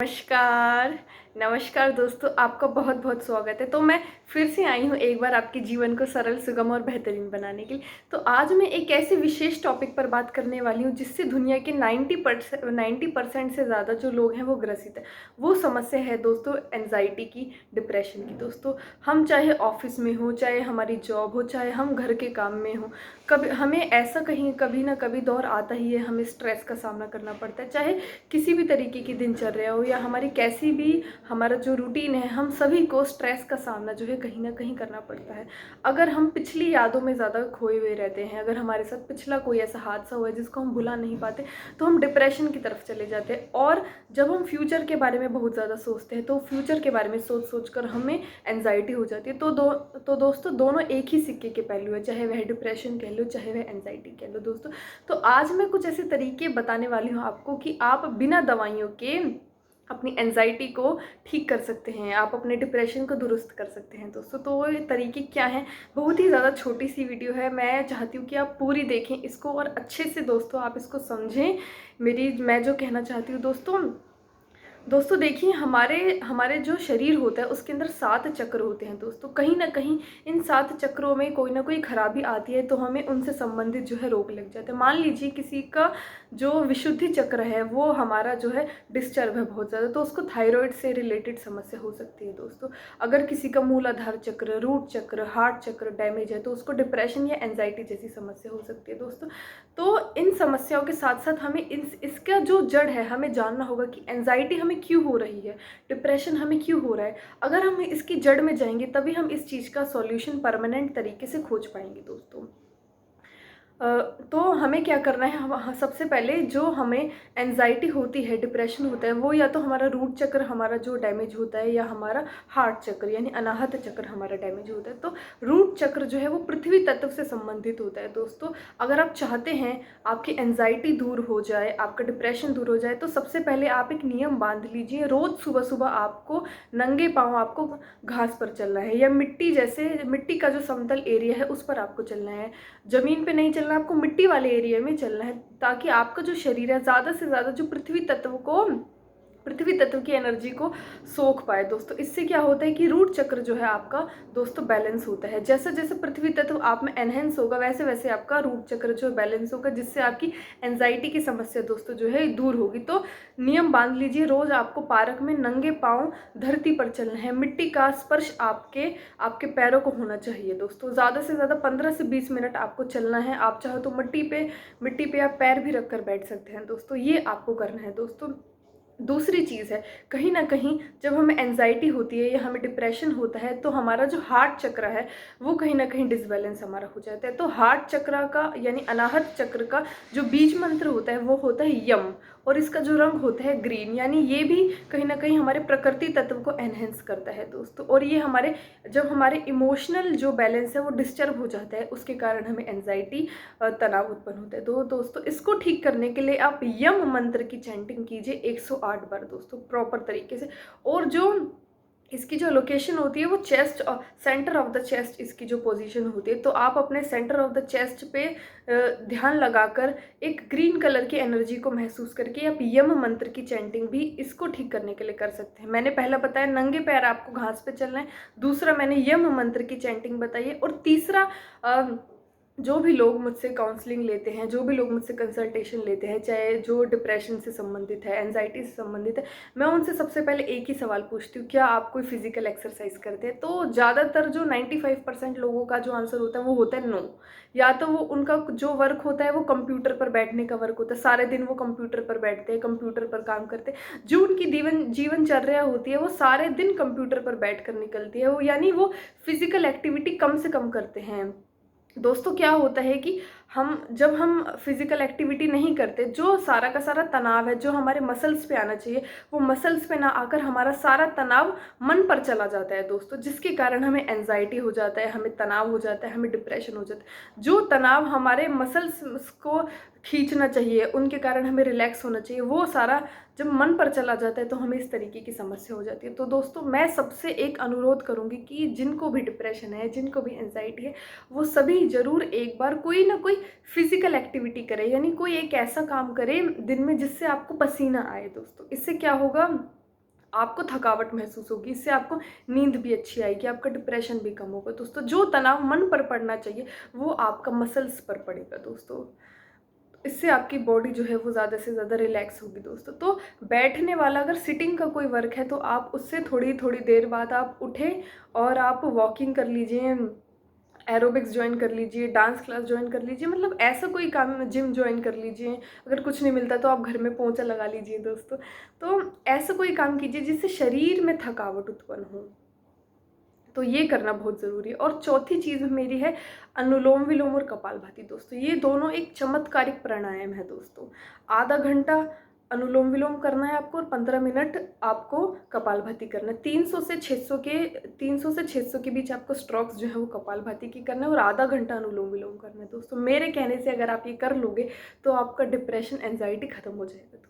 नमस्कार, नमस्कार दोस्तों, आपका बहुत बहुत स्वागत है। तो मैं फिर से आई हूँ एक बार आपके जीवन को सरल, सुगम और बेहतरीन बनाने के लिए। तो आज मैं एक ऐसे विशेष टॉपिक पर बात करने वाली हूँ जिससे दुनिया के 90% से ज़्यादा जो लोग हैं वो ग्रसित है। वो समस्या है दोस्तों एंजाइटी की, डिप्रेशन की। दोस्तों हम चाहे ऑफिस में हो, चाहे हमारी जॉब हो, चाहे हम घर के काम में हो, कभी हमें ऐसा कभी ना कभी दौर आता ही है, हमें स्ट्रेस का सामना करना पड़ता है। चाहे किसी भी तरीके की दिनचर्या हो या हमारी कैसी भी हमारा जो रूटीन है, हम सभी को स्ट्रेस का सामना जो है कहीं ना कहीं करना पड़ता है। अगर हम पिछली यादों में ज़्यादा खोए हुए रहते हैं, अगर हमारे साथ पिछला कोई ऐसा हादसा हुआ है जिसको हम भुला नहीं पाते, तो हम डिप्रेशन की तरफ चले जाते हैं। और जब हम फ्यूचर के बारे में बहुत ज़्यादा सोचते हैं तो फ्यूचर के बारे में सोच कर हमें एनजाइटी हो जाती है। तो दोस्तों दोनों एक ही सिक्के के पहलू है, चाहे वह डिप्रेशन कह लो, चाहे वह एनजाइटी कह लो। दोस्तों तो आज मैं कुछ ऐसे तरीके बताने वाली हूँ आपको कि आप बिना दवाइयों के अपनी एनजाइटी को ठीक कर सकते हैं, आप अपने डिप्रेशन को दुरुस्त कर सकते हैं। दोस्तों तो ये तरीके क्या हैं? बहुत ही ज़्यादा छोटी सी वीडियो है, मैं चाहती हूँ कि आप पूरी देखें इसको और अच्छे से दोस्तों आप इसको समझें। मैं जो कहना चाहती हूँ दोस्तों देखिए, हमारे हमारे जो शरीर होता है उसके अंदर 7 चक्र होते हैं। दोस्तों कहीं ना कहीं इन 7 चक्रों में कोई ना कोई खराबी आती है तो हमें उनसे संबंधित जो है रोग लग जाते हैं। मान लीजिए किसी का जो विशुद्धि चक्र है वो हमारा जो है डिस्टर्ब है बहुत ज़्यादा, तो उसको थायराइड से रिलेटेड समस्या हो सकती है। दोस्तों अगर किसी का मूलाधार चक्र, रूट चक्र, हार्ट चक्र डैमेज है तो उसको डिप्रेशन या एंजाइटी जैसी समस्या हो सकती है। दोस्तों तो इन समस्याओं के साथ साथ हमें इसका जो जड़ है हमें जानना होगा कि एंजाइटी हमें क्यों हो रही है, डिप्रेशन हमें क्यों हो रहा है। अगर हम इसकी जड़ में जाएंगे तभी हम इस चीज़ का सॉल्यूशन परमानेंट तरीके से खोज पाएंगे। दोस्तों तो हमें क्या करना है, सबसे पहले जो हमें एनजाइटी होती है, डिप्रेशन होता है, वो या तो हमारा रूट चक्र हमारा जो डैमेज होता है या हमारा हार्ट चक्र यानी अनाहत चक्र हमारा डैमेज होता है। तो रूट चक्र जो है वो पृथ्वी तत्व से संबंधित होता है। दोस्तों अगर आप चाहते हैं आपकी एनजाइटी दूर हो जाए, आपका डिप्रेशन दूर हो जाए, तो सबसे पहले आप एक नियम बांध लीजिए। रोज़ सुबह सुबह आपको नंगे पाँव आपको घास पर चलना है या मिट्टी का जो समतल एरिया है उस पर आपको चलना है। ज़मीन पे नहीं चलना, आपको मिट्टी वाले एरिया में चलना है ताकि आपका जो शरीर है ज़्यादा से ज़्यादा जो पृथ्वी तत्व की एनर्जी को सोख पाए। दोस्तों इससे क्या होता है कि रूट चक्र जो है आपका दोस्तों बैलेंस होता है। जैसे जैसे पृथ्वी तत्व आप में एनहेंस होगा वैसे वैसे आपका रूट चक्र जो बैलेंस होगा, जिससे आपकी एंजाइटी की समस्या दोस्तों जो है दूर होगी। तो नियम बांध लीजिए, रोज़ आपको पार्क में नंगे पाँव धरती पर चलना है, मिट्टी का स्पर्श आपके पैरों को होना चाहिए। दोस्तों ज़्यादा से ज़्यादा 15 से 20 मिनट आपको चलना है। आप चाहो तो मिट्टी पे आप पैर भी रख कर बैठ सकते हैं। दोस्तों ये आपको करना है। दोस्तों दूसरी चीज़ है, कहीं ना कहीं जब हमें एनजाइटी होती है या हमें डिप्रेशन होता है तो हमारा जो हार्ट चक्र है वो कहीं ना कहीं डिसबैलेंस हमारा हो जाता है। तो हार्ट चक्र का यानी अनाहत चक्र का जो बीज मंत्र होता है वो होता है यम, और इसका जो रंग होता है ग्रीन, यानी ये भी कहीं ना कहीं हमारे प्रकृति तत्व को एनहेंस करता है। दोस्तों और ये जब हमारे इमोशनल जो बैलेंस है वो डिस्टर्ब हो जाता है उसके कारण हमें एनजाइटी तनाव उत्पन्न होता है। तो दोस्तों इसको ठीक करने के लिए आप यम मंत्र की चैंटिंग कीजिए 108 बार दोस्तों प्रॉपर तरीके से। और जो इसकी जो लोकेशन होती है वो chest, centre of the chest इसकी जो पोजीशन होती है, तो आप अपने सेंटर ऑफ द चेस्ट पे ध्यान लगाकर एक ग्रीन कलर की एनर्जी को महसूस करके आप यम मंत्र की चैंटिंग भी इसको ठीक करने के लिए कर सकते हैं। मैंने पहला बताया नंगे पैर आपको घास पे चलना है, दूसरा मैंने यम मंत्र की चैंटिंग बताई है, और तीसरा जो भी लोग मुझसे काउंसलिंग लेते हैं, जो भी लोग मुझसे कंसल्टेशन लेते हैं, चाहे जो डिप्रेशन से संबंधित है, एंजाइटी से संबंधित है, मैं उनसे सबसे पहले एक ही सवाल पूछती हूँ, क्या आप कोई फिजिकल एक्सरसाइज करते हैं? तो ज़्यादातर जो 95% लोगों का जो आंसर होता है वो होता है नो। या तो वो उनका जो वर्क होता है वो कंप्यूटर पर बैठने का वर्क होता है, सारे दिन वो कंप्यूटर पर बैठते हैं, कंप्यूटर पर काम करते हैं। जो उनकी जीवनचर्या होती है वो सारे दिन कंप्यूटर पर बैठ कर निकलती है, वो यानी वो फिजिकल एक्टिविटी कम से कम करते हैं। दोस्तों क्या होता है कि जब हम फिजिकल एक्टिविटी नहीं करते, जो सारा का सारा तनाव है जो हमारे मसल्स पे आना चाहिए वो मसल्स पे ना आकर हमारा सारा तनाव मन पर चला जाता है दोस्तों, जिसके कारण हमें एंजाइटी हो जाता है, हमें तनाव हो जाता है, हमें डिप्रेशन हो जाता है। जो तनाव हमारे मसल्स को खींचना चाहिए, उनके कारण हमें रिलैक्स होना चाहिए, वो सारा जब मन पर चला जाता है तो हमें इस तरीके की समस्या हो जाती है। तो दोस्तों मैं सबसे एक अनुरोध करूंगी कि जिनको भी डिप्रेशन है, जिनको भी एंजाइटी है, वो सभी जरूर एक बार कोई ना कोई फिजिकल एक्टिविटी करे, यानी कोई एक ऐसा काम करे दिन में जिससे आपको पसीना आए। दोस्तों इससे क्या होगा, आपको थकावट महसूस होगी, इससे आपको नींद भी अच्छी आएगी, आपका डिप्रेशन भी कम होगा दोस्तों। जो तनाव मन पर पड़ना चाहिए वो आपका मसल्स पर पड़ेगा दोस्तों। इससे आपकी बॉडी जो है वो ज़्यादा से ज़्यादा रिलैक्स होगी दोस्तों। तो बैठने वाला अगर सिटिंग का कोई वर्क है तो आप उससे थोड़ी थोड़ी देर बाद आप उठें और आप वॉकिंग कर लीजिए, एरोबिक्स ज्वाइन कर लीजिए, डांस क्लास ज्वाइन कर लीजिए, मतलब ऐसा कोई काम, जिम ज्वाइन कर लीजिए। अगर कुछ नहीं मिलता तो आप घर में पोंछा लगा लीजिए दोस्तों। तो ऐसा कोई काम कीजिए जिससे शरीर में थकावट उत्पन्न हो, तो ये करना बहुत ज़रूरी है। और चौथी चीज़ मेरी है अनुलोम विलोम और कपालभाति दोस्तों। ये दोनों एक चमत्कारिक प्राणायाम है दोस्तों। आधा घंटा अनुलोम विलोम करना है आपको और 15 मिनट आपको कपालभाति करना है। 300 से 600 के बीच आपको स्ट्रोक्स जो है वो कपालभाति की करना है और आधा घंटा अनुलोम विलोम करना है दोस्तों। मेरे कहने से अगर आप ये कर लोगे तो आपका डिप्रेशन, एंजाइटी खत्म हो जाएगा दोस्तों।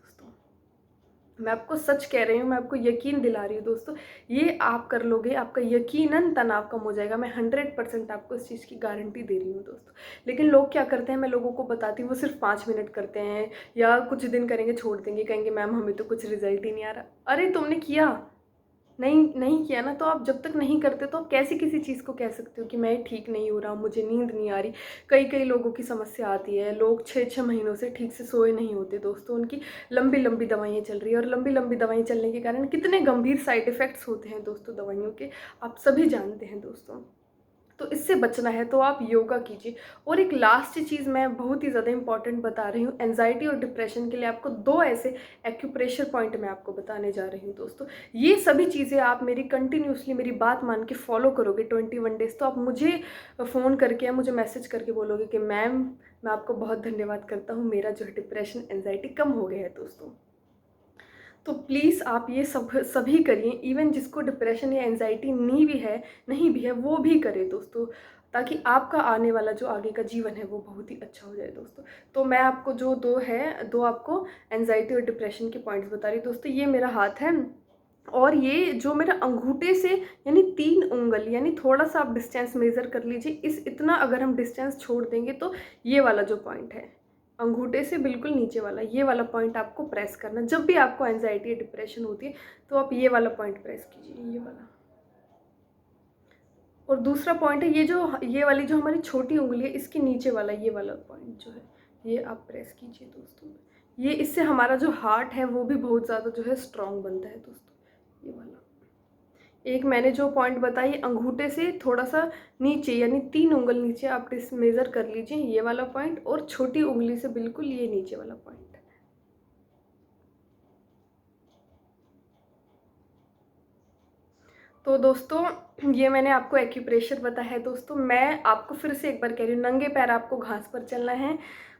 मैं आपको सच कह रही हूँ, मैं आपको यकीन दिला रही हूँ दोस्तों, ये आप कर लोगे आपका यकीनन तनाव कम हो जाएगा। मैं 100% आपको इस चीज़ की गारंटी दे रही हूँ दोस्तों। लेकिन लोग क्या करते हैं, मैं लोगों को बताती हूँ, वो सिर्फ 5 मिनट करते हैं या कुछ दिन करेंगे छोड़ देंगे, कहेंगे मैम हमें तो कुछ रिजल्ट ही नहीं आ रहा। अरे तुमने किया नहीं किया ना, तो आप जब तक नहीं करते तो आप कैसे किसी चीज़ को कह सकते हो कि मैं ठीक नहीं हो रहा, मुझे नींद नहीं आ रही। कई लोगों की समस्या आती है, लोग 6 महीनों से ठीक से सोए नहीं होते दोस्तों, उनकी लंबी लंबी दवाइयाँ चल रही है और लंबी लंबी दवाइयाँ चलने के कारण कितने गंभीर साइड इफ़ेक्ट्स होते हैं दोस्तों दवाइयों के, आप सभी जानते हैं दोस्तों। तो इससे बचना है तो आप योगा कीजिए। और एक लास्ट चीज़ मैं बहुत ही ज़्यादा इंपॉर्टेंट बता रही हूँ, एंजाइटी और डिप्रेशन के लिए आपको 2 ऐसे एक्यूप्रेशर पॉइंट मैं आपको बताने जा रही हूँ दोस्तों। ये सभी चीज़ें आप मेरी कंटिन्यूसली मेरी बात मान के फॉलो करोगे 21 डेज़, तो आप मुझे फ़ोन करके या मुझे मैसेज करके बोलोगे कि मैम मैं आपको बहुत धन्यवाद करता हूँ, मेरा जो है डिप्रेशन, एंजाइटी कम हो गया है दोस्तों। तो प्लीज़ आप ये सभी करिए, इवन जिसको डिप्रेशन या एंजाइटी नहीं भी है वो भी करे दोस्तों, ताकि आपका आने वाला जो आगे का जीवन है वो बहुत ही अच्छा हो जाए दोस्तों। तो मैं आपको जो दो आपको एंजाइटी और डिप्रेशन के पॉइंट्स बता रही दोस्तों। ये मेरा हाथ है और ये जो मेरा अंगूठे से यानी 3 उंगल, यानी थोड़ा सा आप डिस्टेंस मेज़र कर लीजिए, इस इतना अगर हम डिस्टेंस छोड़ देंगे तो ये वाला जो पॉइंट है अंगूठे से बिल्कुल नीचे वाला, ये वाला पॉइंट आपको प्रेस करना। जब भी आपको एंजाइटी या डिप्रेशन होती है तो आप ये वाला पॉइंट प्रेस कीजिए, ये वाला। और दूसरा पॉइंट है ये वाली जो हमारी छोटी उंगली है, इसके नीचे वाला ये वाला पॉइंट जो है, ये आप प्रेस कीजिए दोस्तों। ये इससे हमारा जो हार्ट है वो भी बहुत ज़्यादा जो है स्ट्रॉन्ग बनता है दोस्तों। ये वाला एक मैंने जो पॉइंट बताई, अंगूठे से थोड़ा सा नीचे यानी 3 उंगल नीचे आप मेज़र कर लीजिए, ये वाला पॉइंट, और छोटी उंगली से बिल्कुल ये नीचे वाला पॉइंट। तो दोस्तों ये मैंने आपको एक्यूप्रेशर बताया है दोस्तों। मैं आपको फिर से एक बार कह रही हूँ, नंगे पैर आपको घास पर चलना है,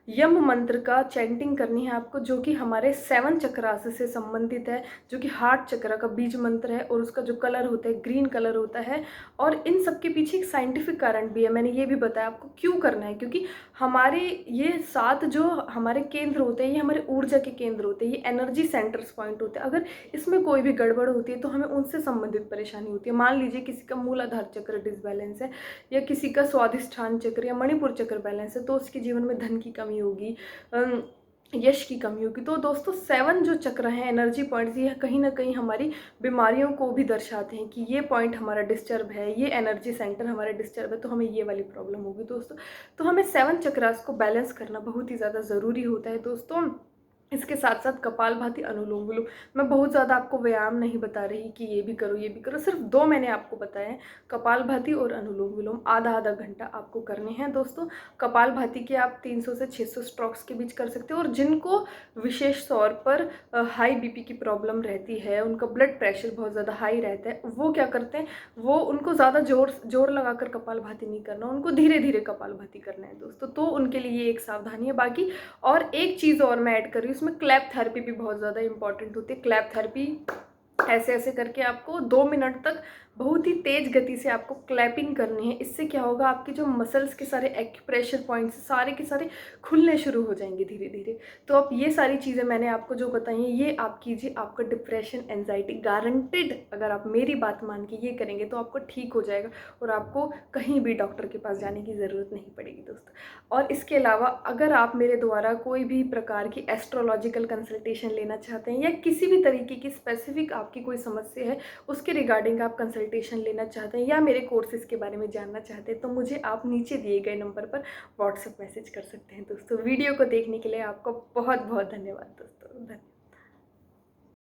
यम मंत्र का चैंटिंग करनी है आपको, जो कि हमारे 7 चक्रास से संबंधित है, जो कि हार्ट चक्र का बीज मंत्र है और उसका जो कलर होता है ग्रीन कलर होता है। और इन सब के पीछे एक साइंटिफिक कारण भी है, मैंने ये भी बताया आपको क्यों करना है, क्योंकि हमारे ये 7 जो हमारे केंद्र होते हैं ये हमारे ऊर्जा के केंद्र होते हैं, ये एनर्जी सेंटर्स पॉइंट होते हैं। अगर इसमें कोई भी गड़बड़ होती है तो हमें उनसे संबंधित परेशानी होती है। मान लीजिए किसी का मूलाधार चक्र डिसबैलेंस है, या किसी का स्वादिष्ठान चक्र या मणिपुर चक्र बैलेंस है, तो उसके जीवन में धन की कमी होगी, यश की कमी होगी। तो दोस्तों 7 जो चक्र हैं, एनर्जी पॉइंट्स, ये कहीं ना कहीं हमारी बीमारियों को भी दर्शाते हैं कि ये पॉइंट हमारा डिस्टर्ब है, ये एनर्जी सेंटर हमारा डिस्टर्ब है, तो हमें ये वाली प्रॉब्लम होगी दोस्तों। तो हमें 7 चक्रास को बैलेंस करना बहुत ही ज़्यादा ज़रूरी होता है दोस्तों। इसके साथ साथ कपालभाति, अनुलोम विलोम, मैं बहुत ज़्यादा आपको व्यायाम नहीं बता रही कि ये भी करो, सिर्फ 2 मैंने आपको बताए हैं, कपालभाति और अनुलोम विलोम। आधा आधा घंटा आपको करने हैं दोस्तों। कपालभाति के आप 300 से 600 स्ट्रोक्स के बीच कर सकते हो। और जिनको विशेष तौर पर हाई बीपी की प्रॉब्लम रहती है, उनका ब्लड प्रेशर बहुत ज़्यादा हाई रहता है, वो क्या करते हैं, वो उनको ज़्यादा जोर लगाकर कपालभाति नहीं करना, उनको धीरे धीरे कपालभाति करना है दोस्तों। तो उनके लिए ये एक सावधानी है। बाकी और एक चीज़ और मैं ऐड कर रही हूँ, इसमें क्लैप थेरेपी भी बहुत ज़्यादा इंपॉर्टेंट होती है। क्लैप थेरेपी ऐसे ऐसे करके आपको 2 मिनट तक बहुत ही तेज़ गति से आपको क्लैपिंग करनी है। इससे क्या होगा, आपके जो मसल्स के सारे एक्यूप्रेशर पॉइंट्स सारे के सारे खुलने शुरू हो जाएंगे धीरे धीरे। तो आप ये सारी चीज़ें मैंने आपको जो बताई हैं ये आप कीजिए, आपका डिप्रेशन एंजाइटी गारंटेड, अगर आप मेरी बात मान के ये करेंगे तो आपको ठीक हो जाएगा और आपको कहीं भी डॉक्टर के पास जाने की ज़रूरत नहीं पड़ेगी दोस्तों। और इसके अलावा अगर आप मेरे द्वारा कोई भी प्रकार की एस्ट्रोलॉजिकल कंसल्टेशन लेना चाहते हैं या किसी भी तरीके की स्पेसिफिक आपकी कोई समस्या है उसके रिगार्डिंग आप कंसल्टेशन लेना चाहते हैं या मेरे कोर्सेज़ के बारे में जानना चाहते हैं, तो मुझे आप नीचे दिए गए नंबर पर व्हाट्सएप मैसेज कर सकते हैं दोस्तों। वीडियो को देखने के लिए आपका बहुत बहुत धन्यवाद दोस्तों। धन्यवाद।